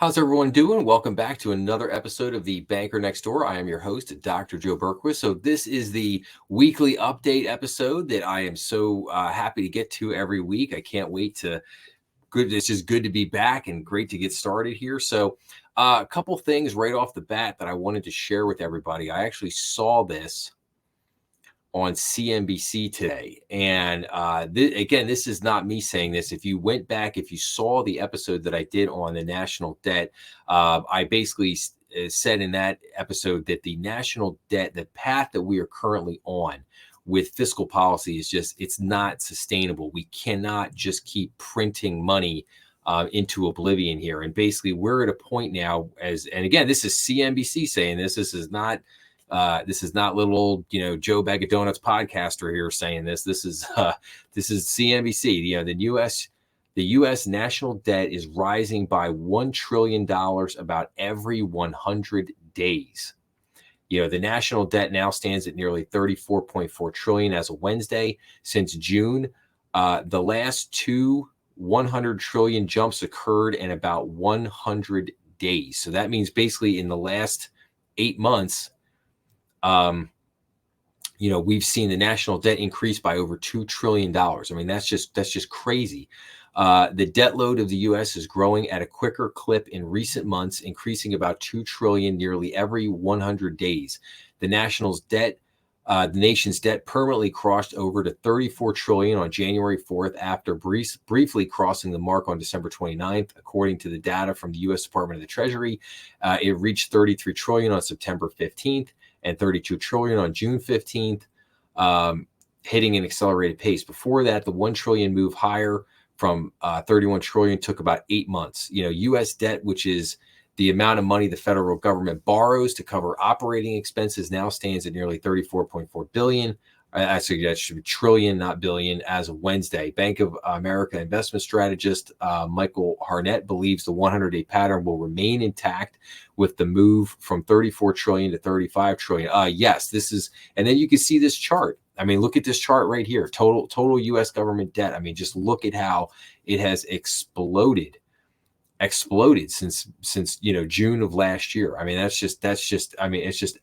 How's everyone doing? Welcome back to another episode of the Banker Next Door. I am your host, Dr. Joe Berquist. So this is the weekly update episode that I am so happy to get to every week. I can't wait to good. It's just good to be back and great to get started here. So a couple things right off the bat that I wanted to share with everybody. I actually saw this on CNBC today. And again, this is not me saying this. If you went back, if you saw the episode that I did on the national debt, I basically said in that episode that the national debt, the path that we are currently on with fiscal policy is just, it's not sustainable. We cannot just keep printing money into oblivion here. And basically we're at a point now and again, this is CNBC saying this, this is not little old, Joe Bag of Donuts podcaster here saying this. This is CNBC. The U.S. national debt is rising by $1 trillion about every 100 days. The national debt now stands at nearly $34.4 trillion as of Wednesday. Since June, the last two 100 trillion jumps occurred in about 100 days. So that means basically in the last 8 months, we've seen the national debt increase by over $2 trillion. I mean, that's just crazy. The debt load of the U.S. is growing at a quicker clip in recent months, increasing about $2 trillion nearly every 100 days. The nation's debt permanently crossed over to $34 trillion on January 4th after briefly crossing the mark on December 29th. According to the data from the U.S. Department of the Treasury, it reached $33 trillion on September 15th. And $32 trillion on June 15th, hitting an accelerated pace. Before that, the $1 trillion move higher from $31 trillion took about 8 months. U.S. debt, which is the amount of money the federal government borrows to cover operating expenses, now stands at nearly $34.4 billion. Actually, that should be trillion, not billion, as of Wednesday. Bank of America investment strategist Michael Harnett believes the 100-day pattern will remain intact with the move from 34 trillion to 35 trillion. Yes, this is, and then you can see this chart. I mean, look at this chart right here. Total U.S. government debt. I mean, just look at how it has exploded since June of last year. I mean, that's just I mean, it's just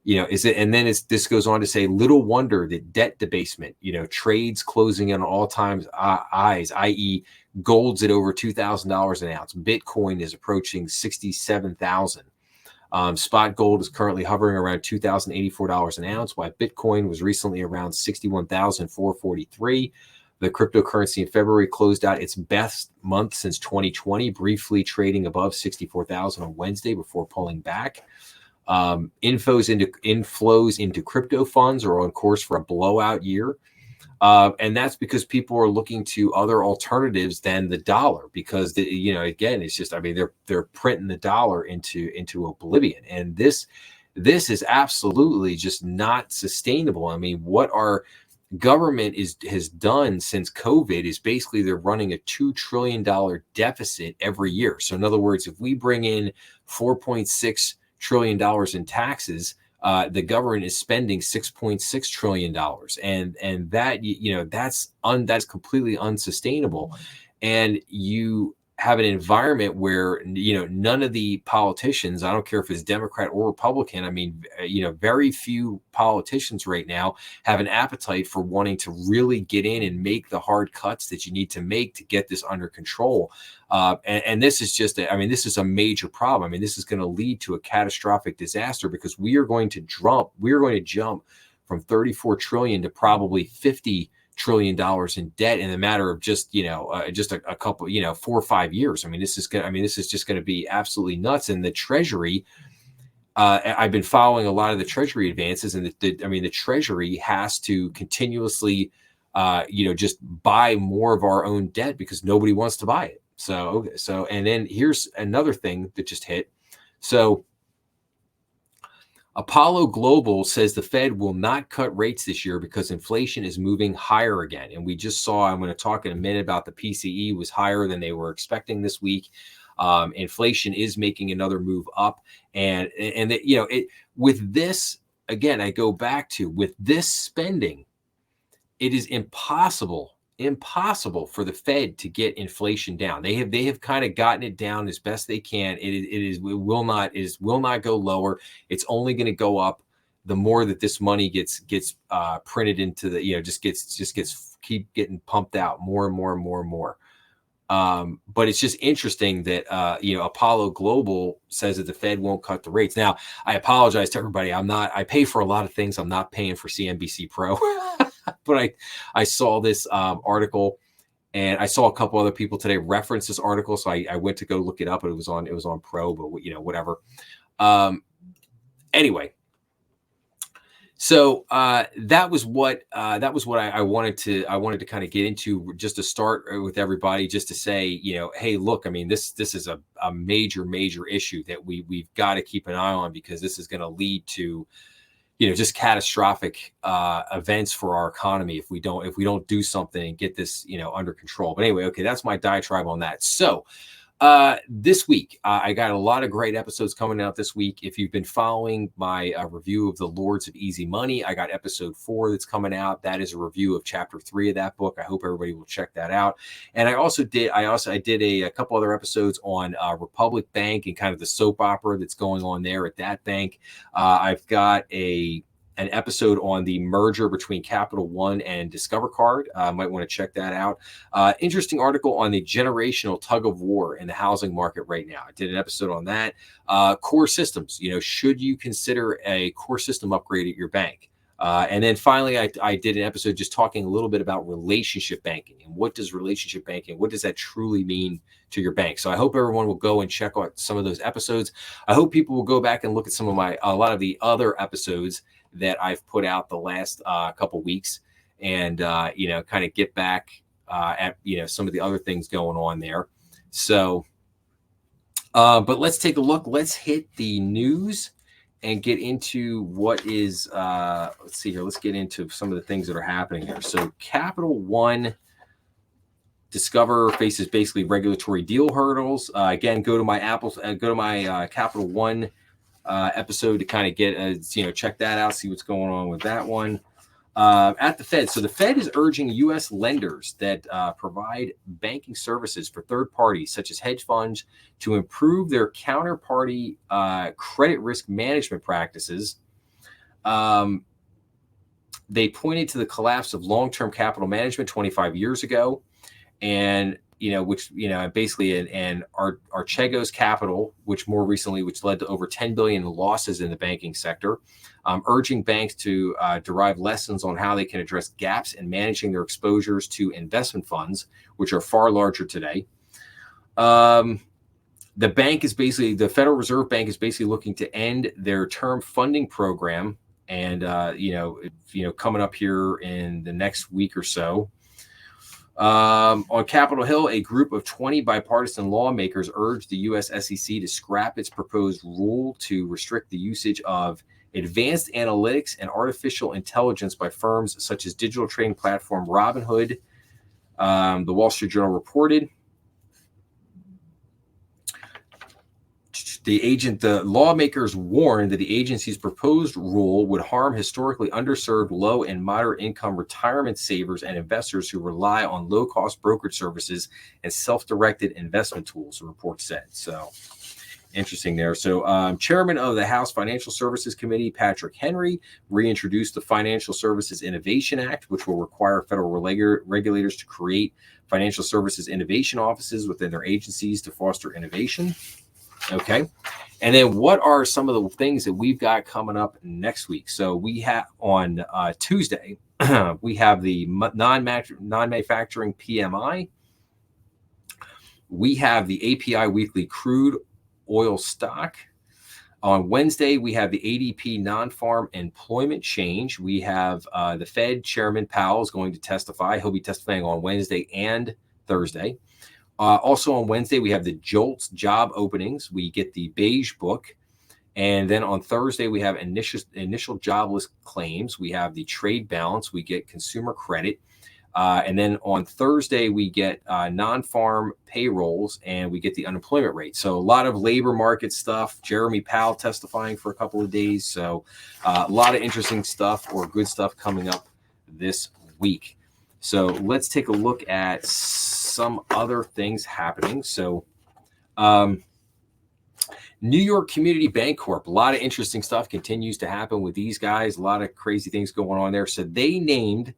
and then this goes on to say, little wonder that debt debasement, trades closing in on all-time highs, i.e. gold's at over $2,000 an ounce. Bitcoin is approaching 67,000. Spot gold is currently hovering around $2,084 an ounce, while Bitcoin was recently around 61,443. The cryptocurrency in February closed out its best month since 2020, briefly trading above 64,000 on Wednesday before pulling back. Inflows into crypto funds are on course for a blowout year. And that's because people are looking to other alternatives than the dollar, because again, it's just, I mean, they're printing the dollar into oblivion. And this is absolutely just not sustainable. I mean, what our government has done since COVID is basically they're running a $2 trillion deficit every year. So in other words, if we bring in $4.6 trillion in taxes, the government is spending $6.6 trillion, and that that's completely unsustainable. And you have an environment where none of the politicians, I don't care if it's Democrat or Republican, I mean, very few politicians right now have an appetite for wanting to really get in and make the hard cuts that you need to make to get this under control. And this is just, this is a major problem. I mean, this is going to lead to a catastrophic disaster, because we are going to jump from 34 trillion to probably 50 trillion dollars in debt in a matter of just a couple 4 or 5 years. I mean, this is just going to be absolutely nuts. And the Treasury, I've been following a lot of the Treasury advances, and the Treasury has to continuously just buy more of our own debt because nobody wants to buy it. So and then here's another thing that just hit. So Apollo Global says the Fed will not cut rates this year because inflation is moving higher again. And we just saw, I'm going to talk in a minute about the PCE was higher than they were expecting this week. Inflation is making another move up. And with this, again, I go back to, with this spending, it is impossible impossible for the Fed to get inflation down. They have kind of gotten it down as best they can. It will not go lower. It's only going to go up the more that this money gets printed into the, just gets keep getting pumped out more and more and more and more. But it's just interesting that Apollo Global says that the Fed won't cut the rates. Now, I apologize to everybody. I pay for a lot of things. I'm not paying for CNBC Pro. But I saw this article, and I saw a couple other people today reference this article, so I went to go look it up. But it was on Pro, but whatever. Anyway, so that was what I wanted to kind of get into, just to start with everybody, just to say, hey, look, I mean, this is a major issue that we've got to keep an eye on, because this is going to lead to just catastrophic events for our economy if we don't do something and get this under control. But anyway, okay, that's my diatribe on that. So this week I got a lot of great episodes coming out this week. If you've been following my review of the Lords of Easy Money, I got episode 4 that's coming out. That is a review of chapter 3 of that book. I hope everybody will check that out. And I did a couple other episodes on Republic Bank and kind of the soap opera that's going on there at that bank. I've got an episode on the merger between Capital One and Discover Card. Might want to check that out. Interesting article on the generational tug of war in the housing market right now. I did an episode on that. Core systems, should you consider a core system upgrade at your bank? And then finally, I did an episode just talking a little bit about relationship banking and what does relationship banking, what does that truly mean to your bank? So I hope everyone will go and check out some of those episodes. I hope people will go back and look at a lot of the other episodes that I've put out the last couple weeks, and kind of get back at some of the other things going on there. So, but let's take a look. Let's hit the news and get into what is. Let's see here. Let's get into some of the things that are happening here. So, Capital One. Discover faces basically regulatory deal hurdles. Again, go to my Capital One episode to kind of get check that out, see what's going on with that one. At the Fed, so the Fed is urging U.S. lenders that provide banking services for third parties such as hedge funds to improve their counterparty credit risk management practices. They pointed to the collapse of long-term capital management 25 years ago, and basically, and Archegos Capital, which led to over 10 billion in losses in the banking sector, urging banks to derive lessons on how they can address gaps in managing their exposures to investment funds, which are far larger today. The Federal Reserve Bank is basically looking to end their term funding program, and coming up here in the next week or so. On Capitol Hill, a group of 20 bipartisan lawmakers urged the U.S. SEC to scrap its proposed rule to restrict the usage of advanced analytics and artificial intelligence by firms such as digital trading platform Robinhood. The Wall Street Journal reported. The lawmakers warned that the agency's proposed rule would harm historically underserved low and moderate income retirement savers and investors who rely on low-cost brokerage services and self-directed investment tools, the report said. So interesting there. So Chairman of the House Financial Services Committee, Patrick Henry, reintroduced the Financial Services Innovation Act, which will require federal regulators to create financial services innovation offices within their agencies to foster innovation. Okay. And then what are some of the things that we've got coming up next week? So we have on Tuesday, we have the non-manufacturing PMI. We have the API weekly crude oil stock. On Wednesday, we have the ADP non-farm employment change. We have the Fed Chairman Powell is going to testify. He'll be testifying on Wednesday and Thursday. Also on Wednesday, we have the JOLTS job openings. We get the Beige Book. And then on Thursday, we have initial jobless claims. We have the trade balance. We get consumer credit. And then on Thursday, we get non-farm payrolls, and we get the unemployment rate. So a lot of labor market stuff. Jeremy Powell testifying for a couple of days. So a lot of interesting stuff or good stuff coming up this week. So let's take a look at some other things happening. So New York Community Bank Corp, a lot of interesting stuff continues to happen with these guys. A lot of crazy things going on there. So they named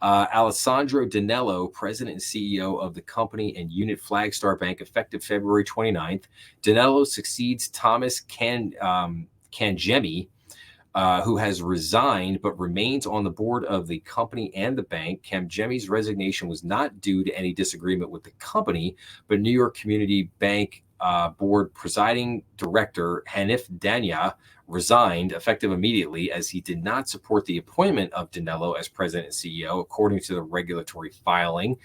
Alessandro Danello, president and CEO of the company and unit Flagstar Bank, effective February 29th. Danello succeeds Thomas Cangemi, who has resigned but remains on the board of the company and the bank. Cangemi's resignation was not due to any disagreement with the company, but New York Community Bank board presiding director Hanif Danya resigned effective immediately, as he did not support the appointment of Danello as president and CEO, according to the regulatory filing.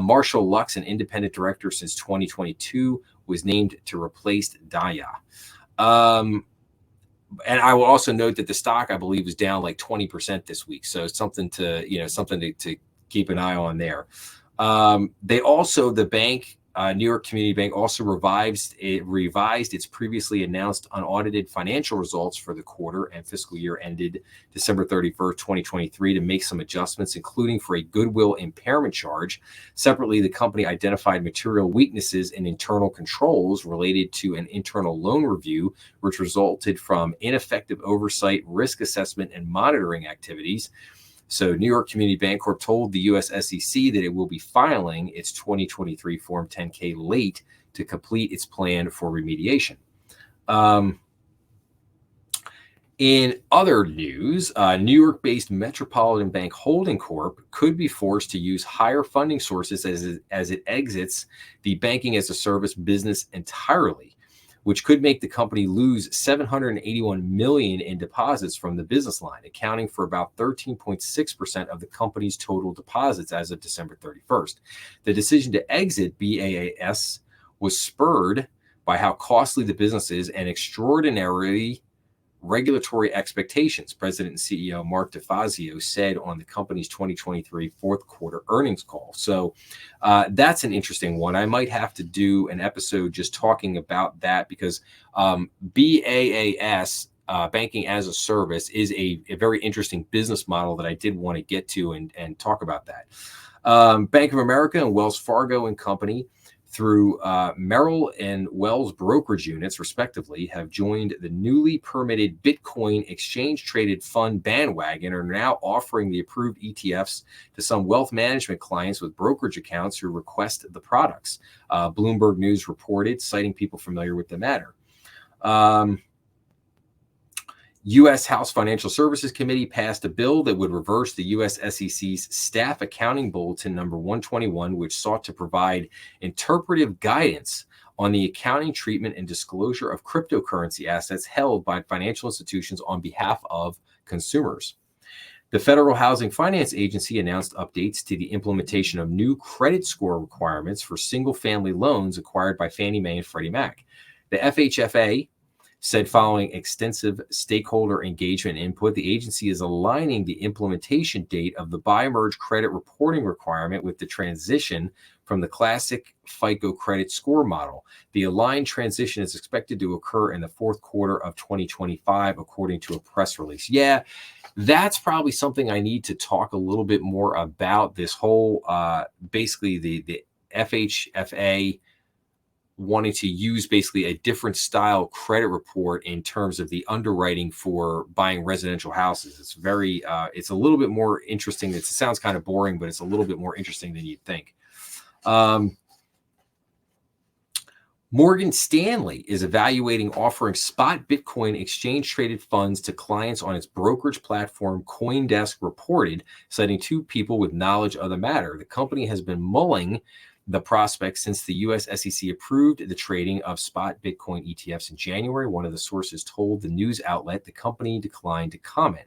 Marshall Lux, an independent director since 2022, was named to replace Danya. And I will also note that the stock, I believe, was down like 20% this week. So something to keep an eye on there. The bank, New York Community Bank, also revised its previously announced unaudited financial results for the quarter and fiscal year ended December 31st, 2023, to make some adjustments, including for a goodwill impairment charge. Separately, the company identified material weaknesses in internal controls related to an internal loan review, which resulted from ineffective oversight, risk assessment, and monitoring activities. So New York Community Bank Corp told the U.S. SEC that it will be filing its 2023 Form 10-K late to complete its plan for remediation. In other news, New York-based Metropolitan Bank Holding Corp could be forced to use higher funding sources as it exits the banking-as-a-service business entirely, which could make the company lose $781 million in deposits from the business line, accounting for about 13.6% of the company's total deposits as of December 31st. The decision to exit BAAS was spurred by how costly the business is and extraordinary regulatory expectations, President and CEO Mark DeFazio said on the company's 2023 fourth quarter earnings call. So that's an interesting one. I might have to do an episode just talking about that, because BAAS, banking as a service, is a very interesting business model that I did want to get to and talk about that. Bank of America and Wells Fargo and Company, through Merrill and Wells brokerage units, respectively, have joined the newly permitted Bitcoin exchange-traded fund bandwagon and are now offering the approved ETFs to some wealth management clients with brokerage accounts who request the products. Bloomberg News reported, citing people familiar with the matter. U.S. House Financial Services Committee passed a bill that would reverse the U.S. SEC's Staff Accounting Bulletin number 121, which sought to provide interpretive guidance on the accounting treatment and disclosure of cryptocurrency assets held by financial institutions on behalf of consumers. The Federal Housing Finance Agency announced updates to the implementation of new credit score requirements for single-family loans acquired by Fannie Mae and Freddie Mac. The FHFA said following extensive stakeholder engagement and input, the agency is aligning the implementation date of the bi-merge credit reporting requirement with the transition from the classic FICO credit score model. The aligned transition is expected to occur in the fourth quarter of 2025, according to a press release. Yeah, that's probably something I need to talk a little bit more about. This whole, basically the FHFA wanting to use basically a different style credit report in terms of the underwriting for buying residential houses. It's very, it's a little bit more interesting. It sounds kind of boring, but it's a little bit more interesting than you'd think. Morgan Stanley is evaluating offering spot Bitcoin exchange-traded funds to clients on its brokerage platform, CoinDesk reported, citing two people with knowledge of the matter. The company has been mulling the prospect since the U.S. SEC approved the trading of spot Bitcoin ETFs in January. One of the sources told the news outlet the company declined to comment.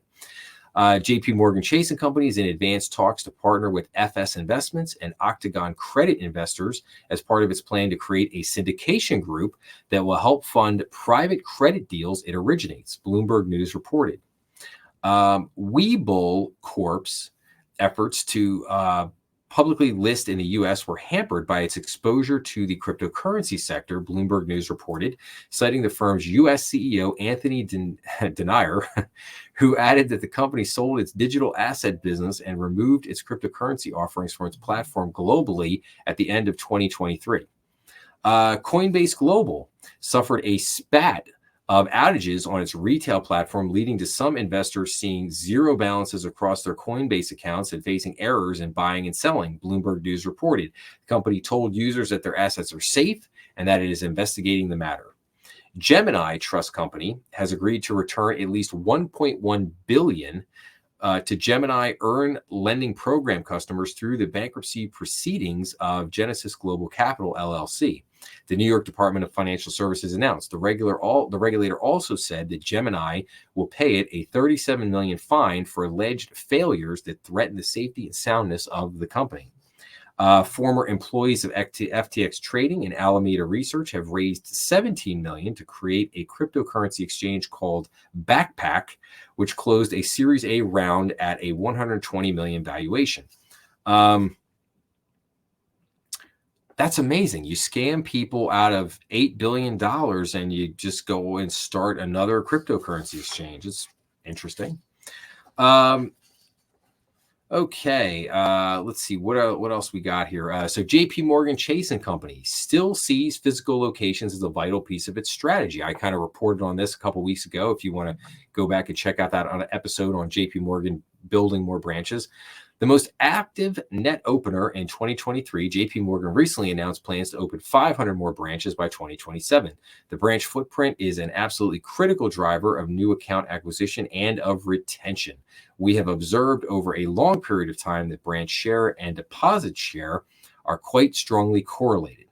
JP Morgan Chase and Company is in advanced talks to partner with FS Investments and Octagon Credit Investors as part of its plan to create a syndication group that will help fund private credit deals it originates, Bloomberg News reported. Webull Corp's efforts to publicly list in the U.S. were hampered by its exposure to the cryptocurrency sector, Bloomberg News reported, citing the firm's U.S. CEO, Anthony Denier, who added that the company sold its digital asset business and removed its cryptocurrency offerings from its platform globally at the end of 2023. Coinbase Global suffered a spat of outages on its retail platform, leading to some investors seeing zero balances across their Coinbase accounts and facing errors in buying and selling, Bloomberg News reported. The company told users that their assets are safe and that it is investigating the matter. Gemini Trust Company has agreed to return at least $1.1 billion to Gemini Earn lending program customers through the bankruptcy proceedings of Genesis Global Capital, LLC. The New York Department of Financial Services announced the regulator also said that Gemini will pay it a $37 million fine for alleged failures that threaten the safety and soundness of the company. Former employees of FTX Trading and Alameda Research have raised $17 million to create a cryptocurrency exchange called Backpack, which closed a Series A round at a $120 million valuation. That's amazing. You scam people out of $8 billion and you just go and start another cryptocurrency exchange. It's interesting. Okay, let's see what else we got here. So JP Morgan Chase and Company still sees physical locations as a vital piece of its strategy. I kind of reported on this a couple weeks ago. If you want to go back and check out that on an episode on JP Morgan building more branches. The most active net opener in 2023, JP Morgan recently announced plans to open 500 more branches by 2027. The branch footprint is an absolutely critical driver of new account acquisition and of retention. We have observed over a long period of time that branch share and deposit share are quite strongly correlated.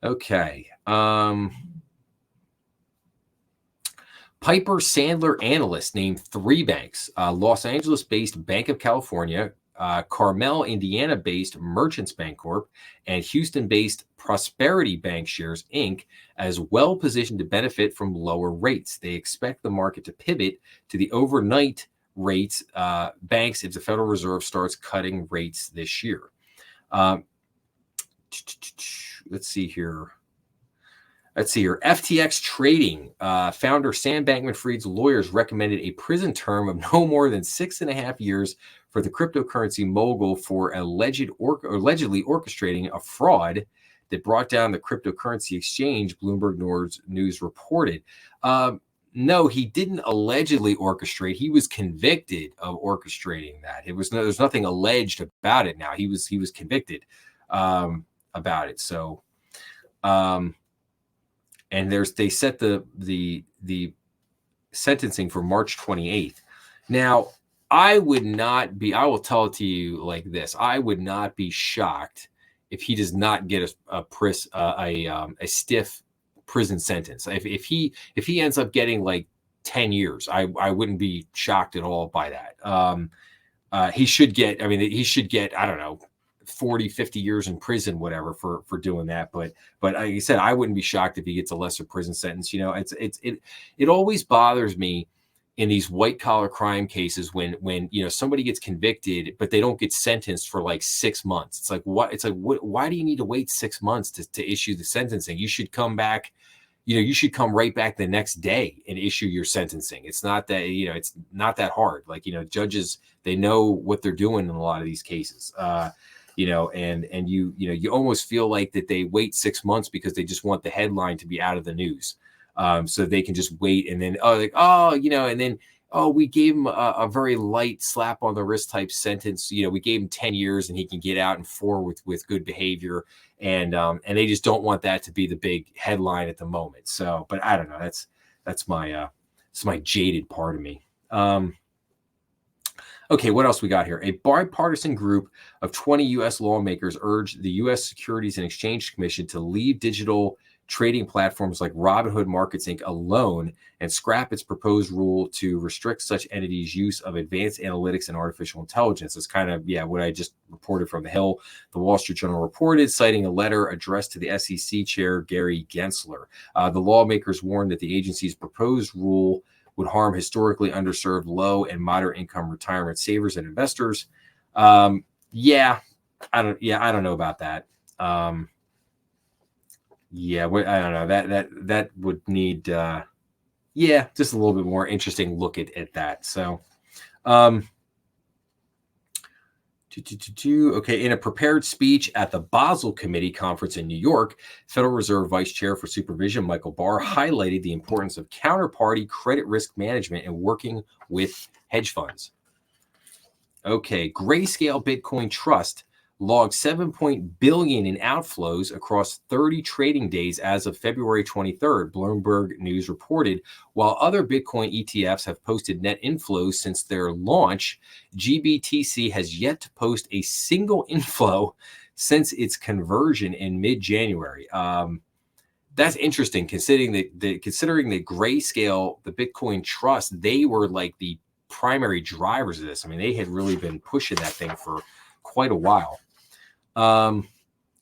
Okay. Piper Sandler analysts named 3 banks, Los Angeles-based Bank of California, Carmel, Indiana-based Merchants Bancorp, and Houston-based Prosperity Bancshares, Inc., as well positioned to benefit from lower rates. They expect the market to pivot to the overnight rates banks if the Federal Reserve starts cutting rates this year. Let's see here. FTX Trading founder Sam Bankman-Fried's lawyers recommended a prison term of no more than 6.5 years for the cryptocurrency mogul for allegedly orchestrating a fraud that brought down the cryptocurrency exchange, Bloomberg News reported. No, he didn't allegedly orchestrate. He was convicted of orchestrating that. There's nothing alleged about it now. He was convicted about it. So. And they set the sentencing for March 28th. Now, I will tell it to you like this. I would not be shocked if he does not get a stiff prison sentence. If he ends up getting like 10 years, I wouldn't be shocked at all by that. He should get, I don't know, 40, 50 years in prison, whatever, for doing that. But like I said, I wouldn't be shocked if he gets a lesser prison sentence. You know, it always bothers me in these white collar crime cases when somebody gets convicted, but they don't get sentenced for like 6 months. It's like, why do you need to wait 6 months to issue the sentencing? You should come back. You should come right back the next day and issue your sentencing. It's not that, it's not that hard. Like, judges, they know what they're doing in a lot of these cases. And you almost feel like that they wait 6 months because they just want the headline to be out of the news. So they can just wait and then, we gave him a very light slap on the wrist type sentence. We gave him 10 years and he can get out in 4 with good behavior. And they just don't want that to be the big headline at the moment. So, but I don't know. That's my jaded part of me. Okay, what else we got here? A bipartisan group of 20 U.S. lawmakers urged the U.S. Securities and Exchange Commission to leave digital trading platforms like Robinhood Markets, Inc. alone and scrap its proposed rule to restrict such entities' use of advanced analytics and artificial intelligence. It's kind of, what I just reported from the Hill. The Wall Street Journal reported, citing a letter addressed to the SEC chair, Gary Gensler. The lawmakers warned that the agency's proposed rule would harm historically underserved low and moderate income retirement savers and investors. I don't know about that. I don't know, that would need just a little bit more interesting look at that. So okay, in a prepared speech at the Basel Committee conference in New York, Federal Reserve Vice Chair for Supervision Michael Barr highlighted the importance of counterparty credit risk management and working with hedge funds. Okay, Grayscale Bitcoin Trust logged $7 billion in outflows across 30 trading days as of February 23rd, Bloomberg News reported. While other Bitcoin ETFs have posted net inflows since their launch, GBTC has yet to post a single inflow since its conversion in mid-January. That's interesting, considering that Grayscale, the Bitcoin Trust, they were like the primary drivers of this. I mean, they had really been pushing that thing for quite a while.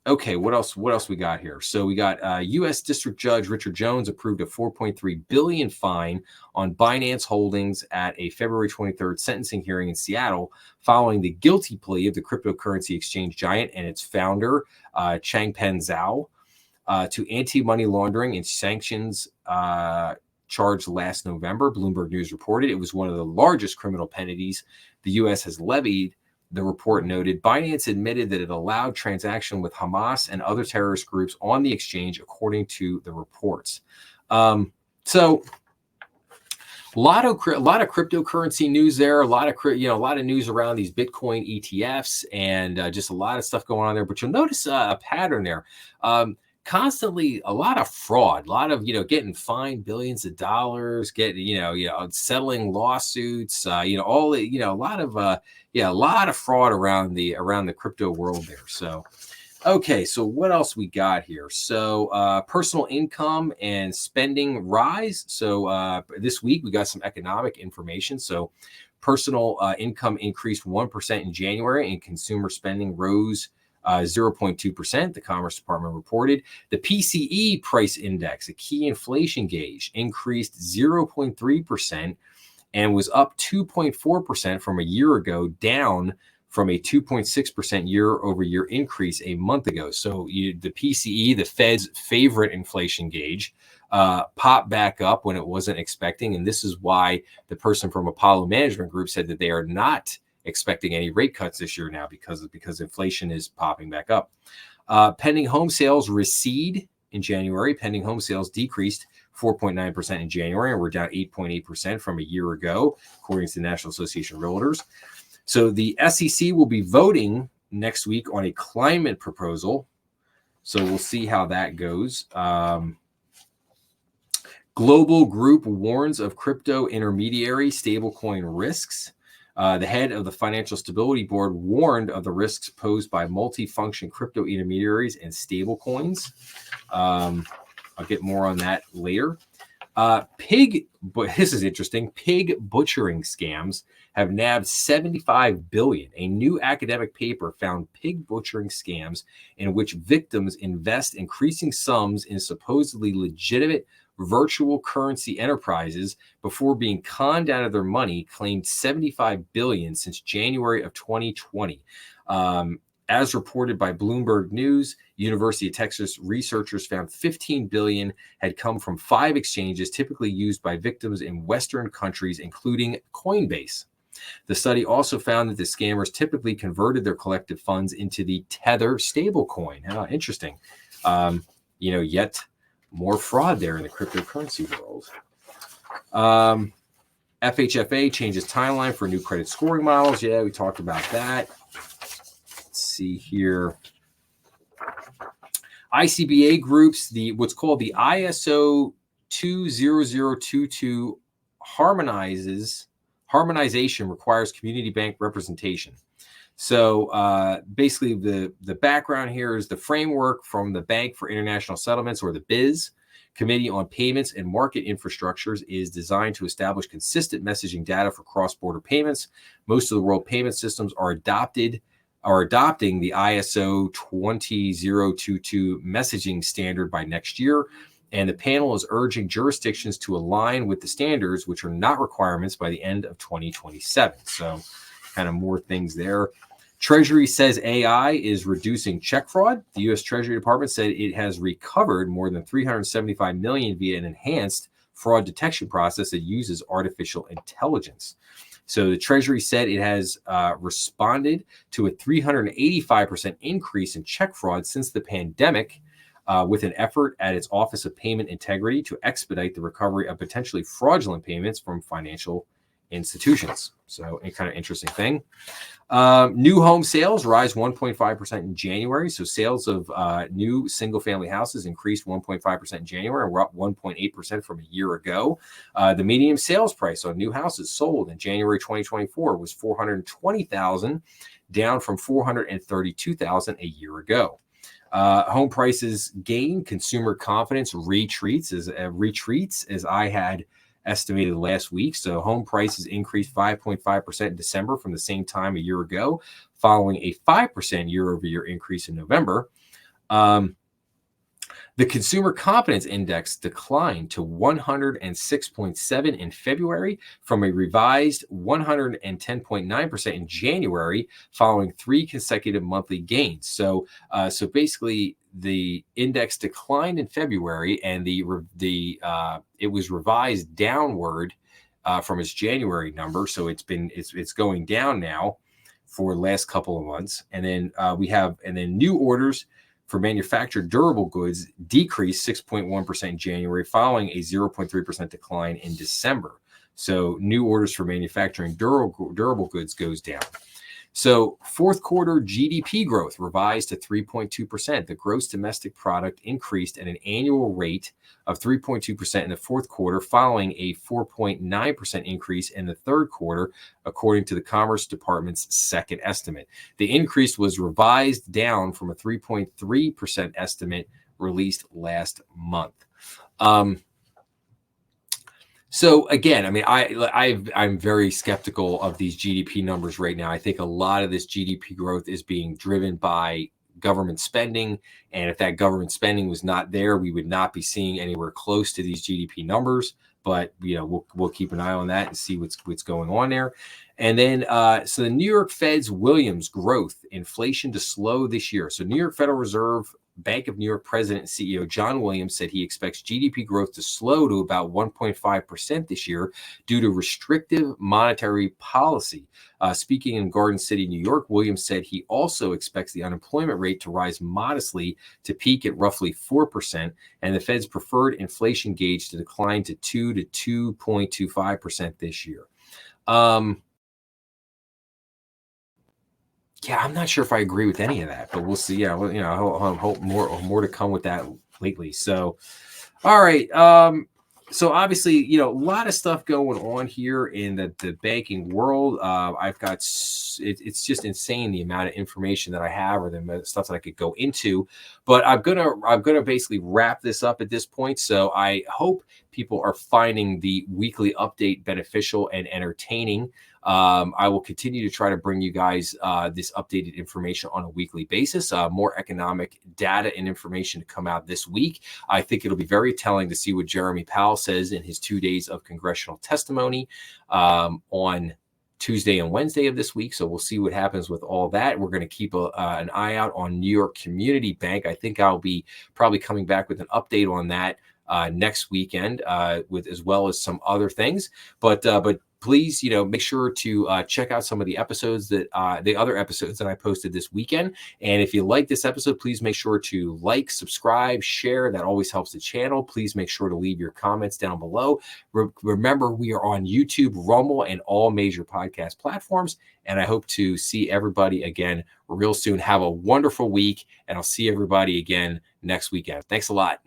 Okay, what else we got here? So we got U.S. District Judge Richard Jones approved a $4.3 billion fine on Binance Holdings at a February 23rd sentencing hearing in Seattle following the guilty plea of the cryptocurrency exchange giant and its founder, Changpeng Zhao, to anti-money laundering and sanctions charged last November. Bloomberg News reported it was one of the largest criminal penalties the U.S. has levied. The report noted Binance admitted that it allowed transaction with Hamas and other terrorist groups on the exchange, according to the reports. So a lot of cryptocurrency news there, a lot of news around these Bitcoin ETFs, and just a lot of stuff going on there. But you'll notice a pattern there. Constantly a lot of fraud, a lot of getting fined billions of dollars, settling lawsuits, a lot of fraud around the crypto world there. So okay, so what else we got here? So personal income and spending rise. So this week we got some economic information. So personal income increased 1% in January, and consumer spending rose 0.2%, the Commerce Department reported. The PCE price index, a key inflation gauge, increased 0.3% and was up 2.4% from a year ago, down from a 2.6% year-over-year increase a month ago. So the PCE, the Fed's favorite inflation gauge, popped back up when it wasn't expecting. And this is why the person from Apollo Management Group said that they are not expecting any rate cuts this year now because inflation is popping back up. Pending home sales recede in January. Pending home sales decreased 4.9% in January, and we're down 8.8% from a year ago, according to the National Association of Realtors. So the SEC will be voting next week on a climate proposal. So we'll see how that goes. Global Group warns of crypto intermediary stablecoin risks. The head of the Financial Stability Board warned of the risks posed by multifunction crypto intermediaries and stablecoins. I'll get more on that later. But this is interesting. Pig butchering scams have nabbed $75 billion. A new academic paper found pig butchering scams in which victims invest increasing sums in supposedly legitimate virtual currency enterprises before being conned out of their money, claimed $75 billion since January of 2020. As reported by Bloomberg News, University of Texas researchers found $15 billion had come from 5 exchanges typically used by victims in Western countries, including Coinbase. The study also found that the scammers typically converted their collective funds into the Tether stablecoin. How interesting. Yet more fraud there in the cryptocurrency world. FHFA changes timeline for new credit scoring models. Yeah, we talked about that. Let's see here. ICBA groups what's called the ISO 20022 harmonization requires community bank representation. So basically the background here is the framework from the Bank for International Settlements, or the BIS, Committee on Payments and Market Infrastructures, is designed to establish consistent messaging data for cross-border payments. Most of the world payment systems are adopting the ISO 20022 messaging standard by next year. And the panel is urging jurisdictions to align with the standards, which are not requirements, by the end of 2027. So kind of more things there. Treasury says AI is reducing check fraud. The U.S. Treasury Department said it has recovered more than $375 million via an enhanced fraud detection process that uses artificial intelligence. So the Treasury said it has responded to a 385% increase in check fraud since the pandemic, with an effort at its Office of Payment Integrity to expedite the recovery of potentially fraudulent payments from financial institutions. So a kind of interesting thing. New home sales rise 1.5% in January. So sales of new single-family houses increased 1.5% in January, and we're up 1.8% from a year ago. The median sales price on new houses sold in January 2024 was $420,000, down from $432,000 a year ago. Home prices gain, consumer confidence retreats as I had estimated last week. So home prices increased 5.5% in December from the same time a year ago, following a 5% year-over-year increase in November. The Consumer Confidence Index declined to 106.7 in February from a revised 110.9% in January, following 3 consecutive monthly gains. So basically, the index declined in February, and it was revised downward from its January number. So it's going down now for the last couple of months, and then new orders for manufactured durable goods decreased 6.1% in January, following a 0.3% decline in December. So new orders for manufacturing durable goods goes down. So fourth quarter GDP growth revised to 3.2%. The gross domestic product increased at an annual rate of 3.2% in the fourth quarter, following a 4.9% increase in the third quarter, according to the Commerce Department's second estimate. The increase was revised down from a 3.3% estimate released last month. So again, I mean, I'm very skeptical of these GDP numbers right now. I think a lot of this GDP growth is being driven by government spending, and if that government spending was not there, we would not be seeing anywhere close to these GDP numbers. But we'll keep an eye on that and see what's going on there. And then so the New York Fed's Williams growth inflation to slow this year. So New York Federal Reserve Bank of New York President and CEO John Williams said he expects GDP growth to slow to about 1.5% this year due to restrictive monetary policy. Speaking in Garden City, New York, Williams said he also expects the unemployment rate to rise modestly to peak at roughly 4%, and the Fed's preferred inflation gauge to decline to 2 to 2.25% this year. Yeah, I'm not sure if I agree with any of that, but we'll see. Yeah, I hope more to come with that lately. So, all right. So obviously, a lot of stuff going on here in the banking world. I've got it's just insane the amount of information that I have, or the stuff that I could go into. But I'm gonna basically wrap this up at this point. So I hope people are finding the weekly update beneficial and entertaining. I will continue to try to bring you guys this updated information on a weekly basis. More economic data and information to come out this week. I think it'll be very telling to see what Jeremy Powell says in his 2 days of congressional testimony on Tuesday and Wednesday of this week. So we'll see what happens with all that. We're going to keep an eye out on New York Community Bank. I think I'll be probably coming back with an update on that next weekend, with as well as some other things. But please, make sure to check out some of the episodes the other episodes that I posted this weekend. And if you like this episode, please make sure to like, subscribe, share. That always helps the channel. Please make sure to leave your comments down below. Remember, we are on YouTube, Rumble, and all major podcast platforms. And I hope to see everybody again real soon. Have a wonderful week, and I'll see everybody again next weekend. Thanks a lot.